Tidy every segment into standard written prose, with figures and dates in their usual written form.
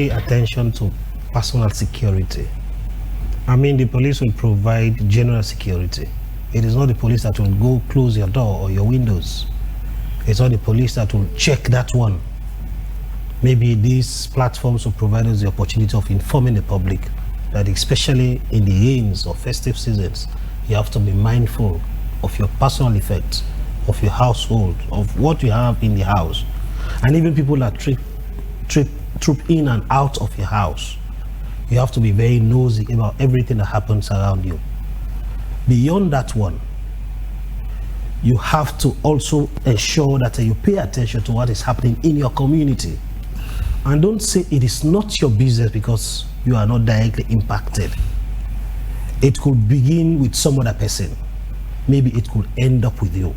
pay attention to personal security. I mean, the police will provide general security. It is not the police that will go close your door or your windows. It's not the police that will check that one. Maybe these platforms will provide us the opportunity of informing the public that, especially in the aims of festive seasons, you have to be mindful of your personal effects, of your household, of what you have in the house. And even people that troop in and out of your house, you have to be very nosy about everything that happens around you. Beyond that one, you have to also ensure that you pay attention to what is happening in your community. And don't say it is not your business because you are not directly impacted. It could begin with some other person. Maybe it could end up with you.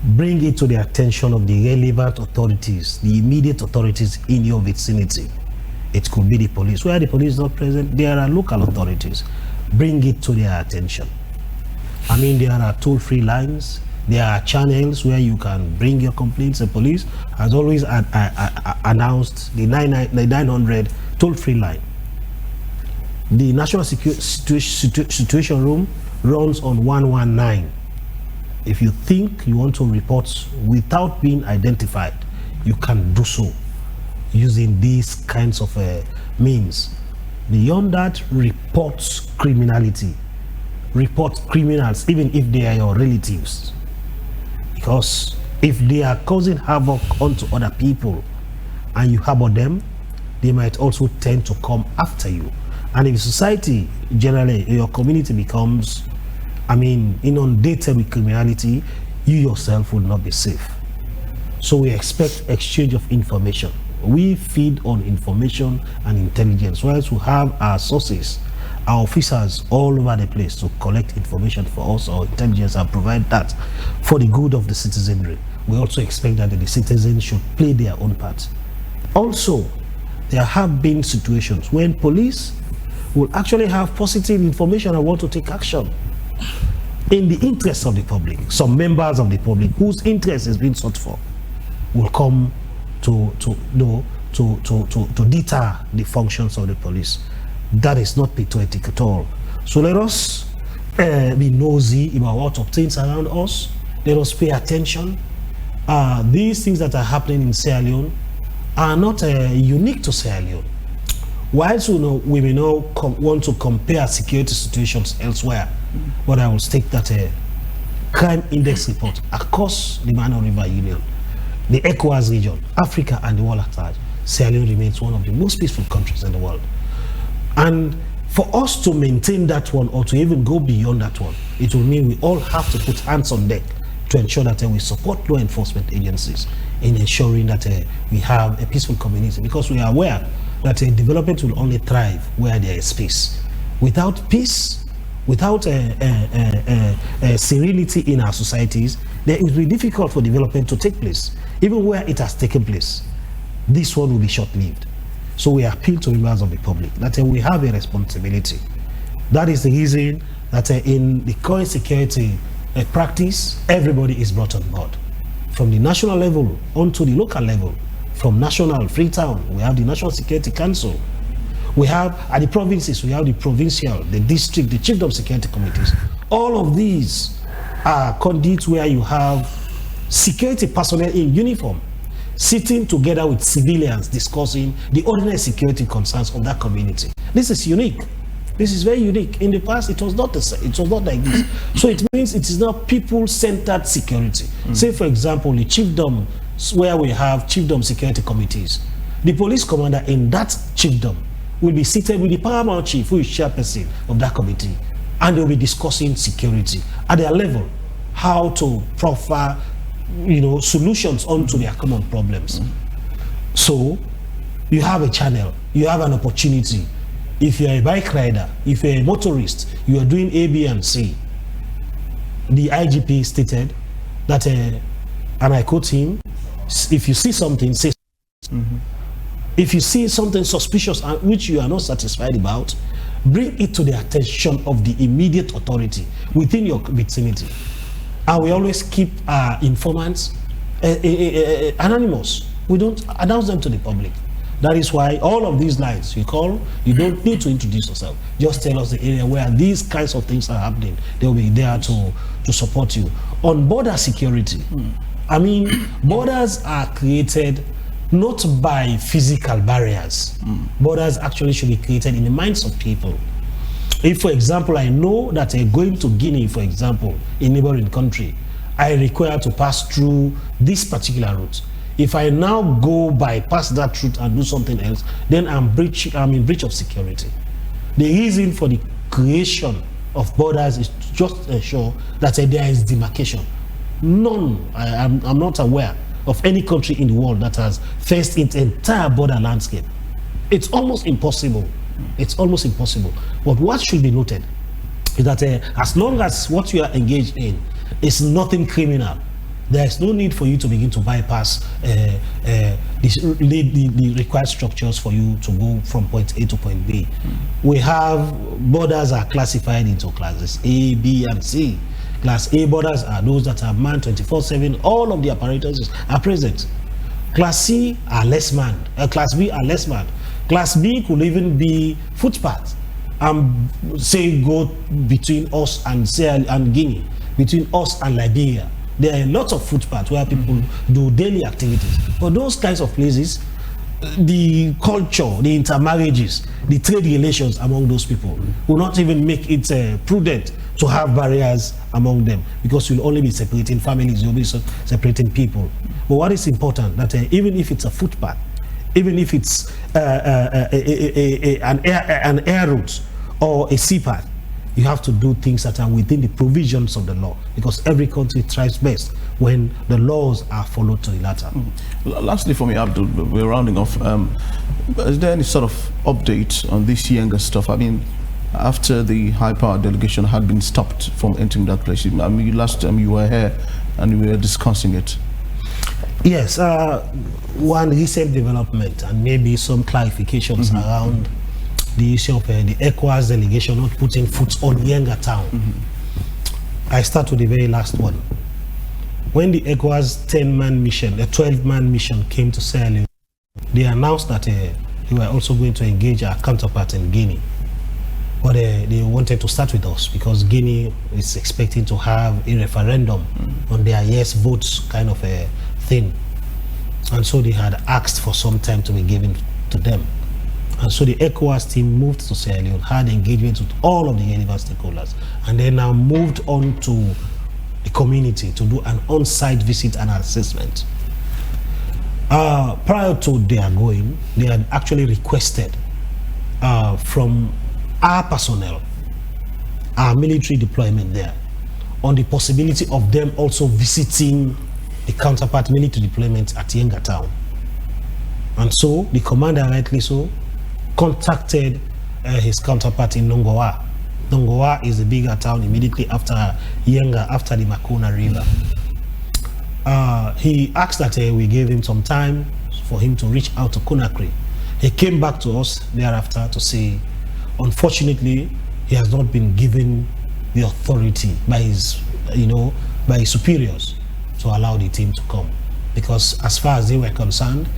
Bring it to the attention of the relevant authorities, the immediate authorities in your vicinity. It could be the police. Where the police is not present, there are local authorities. Bring it to their attention. I mean, there are toll-free lines. There are channels where you can bring your complaints. The police has always announced the 900 toll-free line. The National Situation Room runs on 119. If you think you want to report without being identified, you can do so using these kinds of means. Beyond that, report criminality. Report criminals, even if they are your relatives. Because if they are causing havoc onto other people and you harbor them, they might also tend to come after you. And if society, generally, your community becomes, inundated with criminality, you yourself will not be safe. So we expect exchange of information. We feed on information and intelligence, whilst we have our sources, our officers all over the place to collect information for us, our intelligence, and provide that for the good of the citizenry. We also expect that the citizens should play their own part. Also, there have been situations when police will actually have positive information and want to take action in the interest of the public. Some members of the public whose interest is being sought for will come to deter the functions of the police. That is not patriotic at all. So let us be nosy about what obtains around us. Let us pay attention. These things that are happening in Sierra Leone are not unique to Sierra Leone. Whilst we may not want to compare security situations elsewhere, but I will state that a crime index report across the Mano River Union, the ECOWAS region, Africa, and the world at large, Sierra Leone remains one of the most peaceful countries in the world. And for us to maintain that one, or to even go beyond that one, it will mean we all have to put hands on deck to ensure that we support law enforcement agencies in ensuring that we have a peaceful community, because we are aware that development will only thrive where there is peace. Without peace, without serenity in our societies, then it will be difficult for development to take place. Even where it has taken place, this one will be short-lived. So we appeal to members of the public that we have a responsibility. That is the reason that in the current security practice, everybody is brought on board. From the national level onto the local level. From national, Freetown, we have the National Security Council. We have, at the provinces, we have the provincial, the district, the chiefdom security committees. All of these are conduits where you have security personnel in uniform sitting together with civilians discussing the ordinary security concerns of that community. This is unique. This is very unique. In the past, it was not like this. So it means it is not people-centered security. Say, for example, the chiefdom, where we have chiefdom security committees. The police commander in that chiefdom will be seated with the paramount chief, who is chairperson of that committee, and they will be discussing security at their level, how to proffer, solutions onto their common problems. So you have a channel, you have an opportunity. If you're a bike rider, if you're a motorist, you are doing A, B, and C. The IGP stated that, and I quote him, if you see something, say If you see something suspicious and which you are not satisfied about, bring it to the attention of the immediate authority within your vicinity. And we always keep our informants anonymous. We don't announce them to the public. That is why all of these lines you call, you don't need to introduce yourself. Just tell us the area where these kinds of things are happening. They'll be there to support you. On border security, I mean, borders are created not by physical barriers. Borders actually should be created in the minds of people. If, for example, I know that going to Guinea, for example, a neighboring country, I require to pass through this particular route. If I now go bypass that route and do something else, then I'm in breach of security. The reason for the creation of borders is to just ensure that there is demarcation. None, I'm not aware of any country in the world that has faced its entire border landscape. It's almost impossible. It's almost impossible. But what should be noted is that as long as what you are engaged in is nothing criminal, there is no need for you to begin to bypass the required structures for you to go from point A to point B. We have borders are classified into classes A, B, and C. Class A borders are those that are manned 24/7. All of the apparatuses are present. Class C are less manned. Class B are less manned. Class B could even be footpaths. Say go between us and Guinea, between us and Liberia. There are lots of footpaths where people do daily activities. But those kinds of places, the culture, the intermarriages, the trade relations among those people will not even make it prudent to have barriers among them, because you'll only be separating families, you'll be separating people. But what is important, that even if it's a footpath, even if it's an air route or a sea path, you have to do things that are within the provisions of the law, because every country thrives best when the laws are followed to the latter. Lastly for me, Abdul, we're rounding off. Is there any sort of update on this younger stuff? I mean, after the high-power delegation had been stopped from entering that place, I mean, last time you were here and we were discussing it. Yes, one recent development and maybe some clarifications around the issue of the ECOWAS delegation not putting foot on Yenga town. I start with the very last one. When the ECOWAS 10-man mission, the 12-man mission came to Sierra Leone, they announced that they were also going to engage our counterpart in Guinea. But they wanted to start with us because Guinea is expecting to have a referendum on their yes votes kind of a thing. And so they had asked for some time to be given to them. And so the ECOWAS team moved to Sierra Leone, had engagements with all of the relevant stakeholders, and they now moved on to the community to do an on-site visit and assessment. Prior to their going, they had actually requested from our personnel, our military deployment there, on the possibility of them also visiting the counterpart military deployment at Yenga town. And so the commander, rightly so, contacted his counterpart in Nongoa. Nongoa is a bigger town immediately after Yenga, after the Makona River. He asked that we gave him some time for him to reach out to Conakry. He came back to us thereafter to say, unfortunately, he has not been given the authority by his, by his superiors to allow the team to come. Because as far as they were concerned,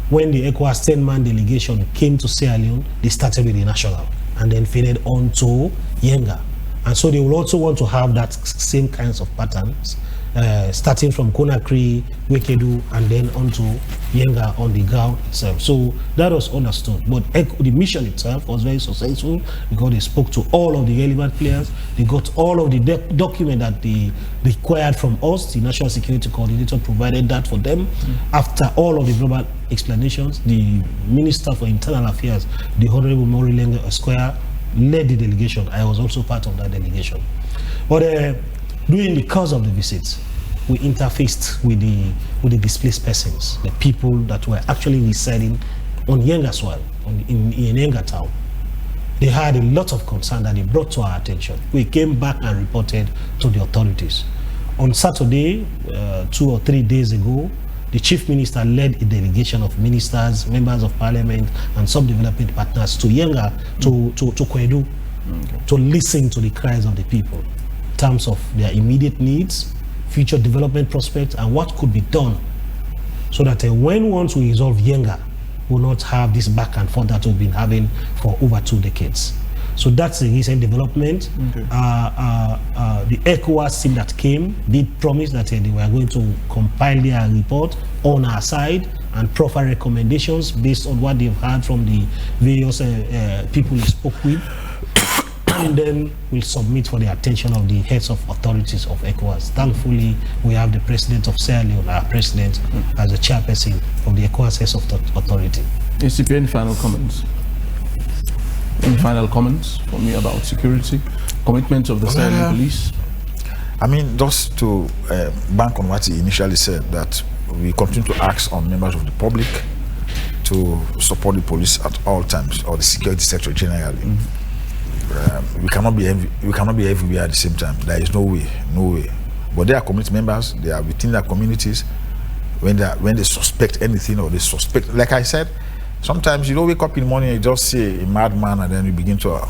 when the ECOWAS 10-man delegation came to Sierra Leone, they started with the national and then faded on to Yenga. And so they will also want to have that same kinds of patterns, starting from Conakry, Wekedu, and then onto Yenga on the ground itself. So that was understood. But the mission itself was very successful because they spoke to all of the relevant players. They got all of the document that they required from us. The National Security Coordinator provided that for them. After all of the global explanations, the Minister for Internal Affairs, the Honorable Morilenge Esquire, led the delegation. I was also part of that delegation. But during the course of the visit, we interfaced with the displaced persons, the people that were actually residing on Yenga soil, in Yenga town. They had a lot of concern that they brought to our attention. We came back and reported to the authorities. On Saturday, 2 or 3 days ago, the Chief Minister led a delegation of ministers, members of parliament, and some development partners to Yenga, to Kwedu, to listen to the cries of the people in terms of their immediate needs, future development prospects, and what could be done so that when once we resolve Yenga, will not have this back and forth that we've been having for over 2 decades. So that's the recent development. Okay. The ECOWAS team that came did promise that they were going to compile their report on our side and proffer recommendations based on what they've heard from the various people they spoke with. And then we'll submit for the attention of the heads of authorities of ECOWAS. Thankfully, we have the president of Sierra Leone, our president, as the chairperson of the ECOWAS heads of authority. ACP, any final comments? Any final comments for me about security, commitment of the Sierra Leone police? I mean, just to bank on what he initially said, that we continue to ask on members of the public to support the police at all times, or the security sector generally. We cannot be everywhere at the same time. There is no way. But they are community members. They are within their communities. When they suspect anything, or they suspect, like I said, sometimes you don't wake up in the morning and you just see a madman, and then you begin to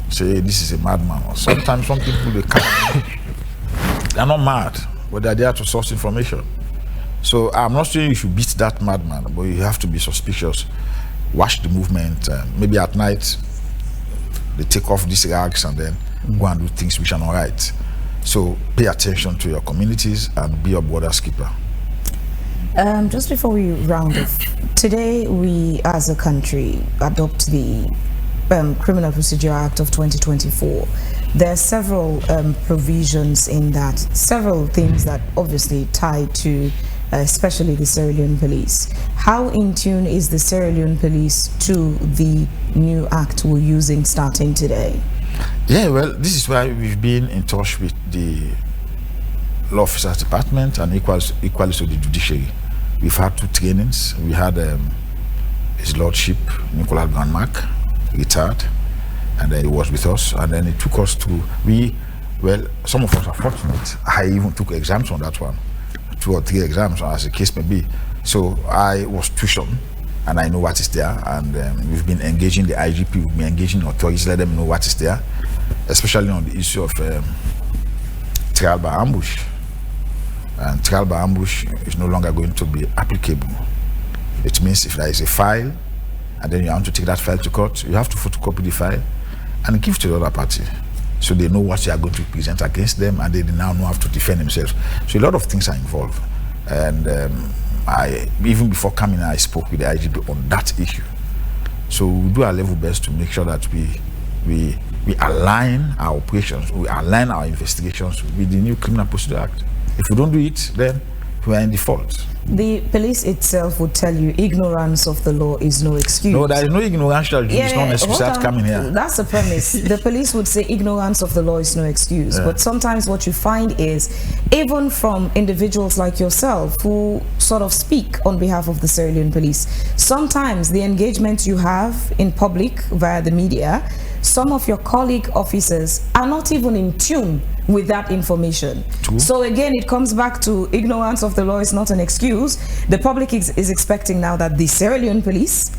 say this is a madman. Or sometimes some people they're not mad, but they're there to source information. So I'm not saying you should beat that madman, but you have to be suspicious. Watch the movement. Maybe at night they take off these rags and then go and do things which are not right. So pay attention to your communities and be your brother's keeper. Just before we round off, today we as a country adopt the Criminal Procedure Act of 2024. There are several provisions in that, several things that obviously tie to especially the Sierra Leone police. How in tune is the Sierra Leone police to the new act we're using starting today? Yeah, well, this is why we've been in touch with the Law Officers Department and equally to the judiciary. We've had 2 trainings. We had His Lordship, Nicolas Grandmark, retired, and he was with us, and then he took us to, some of us are fortunate. I even took exams on that one, 2 or 3 exams, as the case may be. So I was tuition, and I know what is there, and we've been engaging the IGP, we've been engaging authorities, let them know what is there, especially on the issue of trial by ambush. And trial by ambush is no longer going to be applicable. It means if there is a file, and then you want to take that file to court, you have to photocopy the file and give to the other party, so they know what you are going to present against them, and they now know how to defend themselves. So a lot of things are involved, and even before coming, I spoke with the IGP on that issue. So we do our level best to make sure that we align our operations, we align our investigations with the new Criminal Procedure Act. If we don't do it, then we are in default. The police itself would tell you ignorance of the law is no excuse. No, there is no ignorance. It's not necessary to come in here. That's the premise. The police would say ignorance of the law is no excuse. Yeah. But sometimes what you find is, even from individuals like yourself who sort of speak on behalf of the Sierra Leone police, sometimes the engagement you have in public via the media, some of your colleague officers are not even in tune with that information. True. So again, it comes back to ignorance of the law is not an excuse. The public is expecting now that the Sierra Leone police,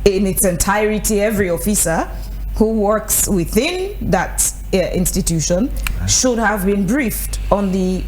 in its entirety, every officer who works within that institution should have been briefed on the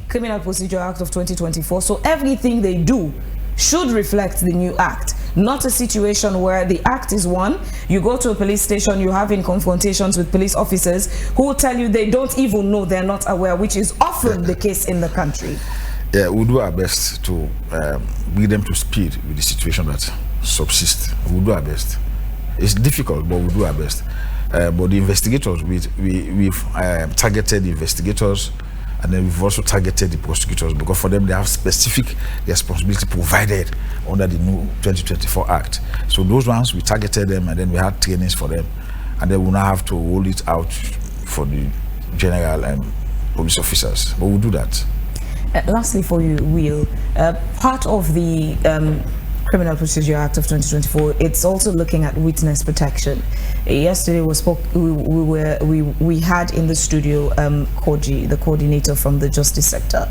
Criminal Procedure Act of 2024. So everything they do should reflect the new act. Not a situation where the act is one, you go to a police station, you have in confrontations with police officers who will tell you they don't even know, they're not aware, which is often the case in the country. Yeah, we'll do our best to bring them to speed with the situation that subsists. We'll do our best. It's difficult, but we'll do our best. But the investigators, we've targeted the investigators, and then we've also targeted the prosecutors, because for them they have specific responsibility provided under the new 2024 Act. So those ones, we targeted them, and then we had trainings for them, and then we'll now have to roll it out for the general and police officers. But we'll do that. Lastly for you, Will, part of the Criminal Procedure Act of 2024, it's also looking at witness protection. Yesterday we had in the studio Koji, the coordinator from the justice sector,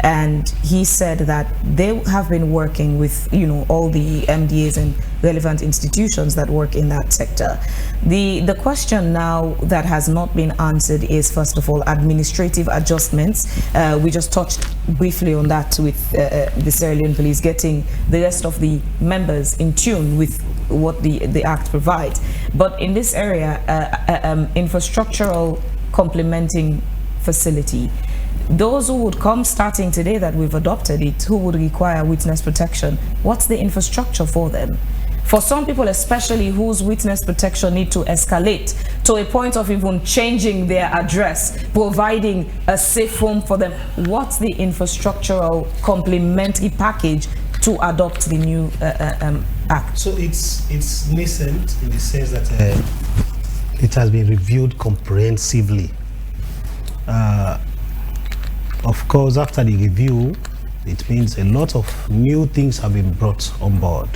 and he said that they have been working with, you know, all the MDAs and relevant institutions that work in that sector. The question now that has not been answered is, first of all, administrative adjustments. We just touched briefly on that with the Sierra Leone police, getting the rest of the members in tune with what the Act provides. But in this area, infrastructural complementing facility, those who would come starting today that we've adopted it, who would require witness protection, what's the infrastructure for them? For some people, especially whose witness protection need to escalate to a point of even changing their address, providing a safe home for them, what's the infrastructural complementary package to adopt the new Act? So it's nascent in the sense that it has been reviewed comprehensively. Of course, after the review, it means a lot of new things have been brought on board,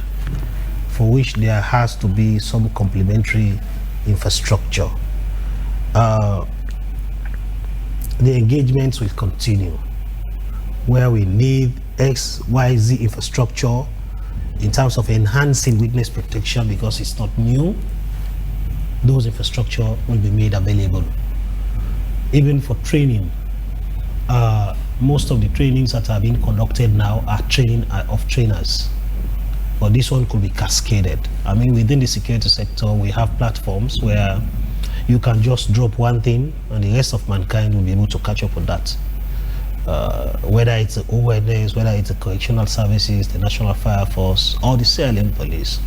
for which there has to be some complementary infrastructure. The engagements will continue, where we need XYZ infrastructure in terms of enhancing witness protection, because it's not new. Those infrastructure will be made available. Even for training, most of the trainings that are being conducted now are training of trainers, but this one could be cascaded. I mean, within the security sector, we have platforms where you can just drop one thing and the rest of mankind will be able to catch up with that. Whether it's the ONS, whether it's the correctional services, the National Fire Force, or the Sierra Leone Police.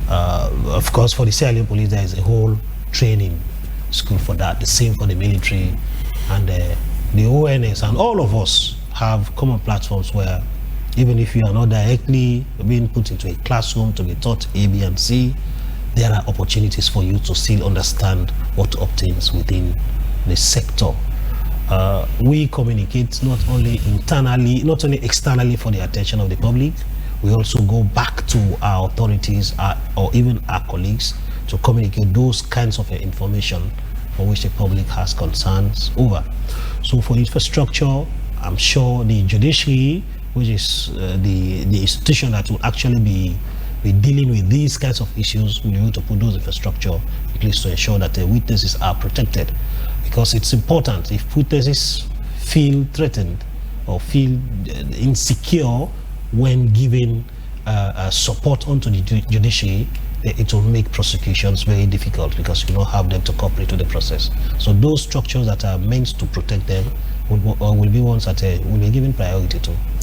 Of course, for the Sierra Leone Police, there is a whole training school for that, the same for the military, and the ONS, and all of us have common platforms where even if you are not directly being put into a classroom to be taught A, B, and C, there are opportunities for you to still understand what obtains within the sector. We communicate not only internally, not only externally for the attention of the public, we also go back to our authorities or even our colleagues to communicate those kinds of information for which the public has concerns over. So for infrastructure, I'm sure the judiciary, which is the institution that will actually be dealing with these kinds of issues, will be able to put those infrastructure in place to ensure that the witnesses are protected. Because it's important, if witnesses feel threatened or feel insecure when giving support onto the judiciary, it will make prosecutions very difficult, because you don't have them to cooperate with the process. So those structures that are meant to protect them will be ones that will be given priority to.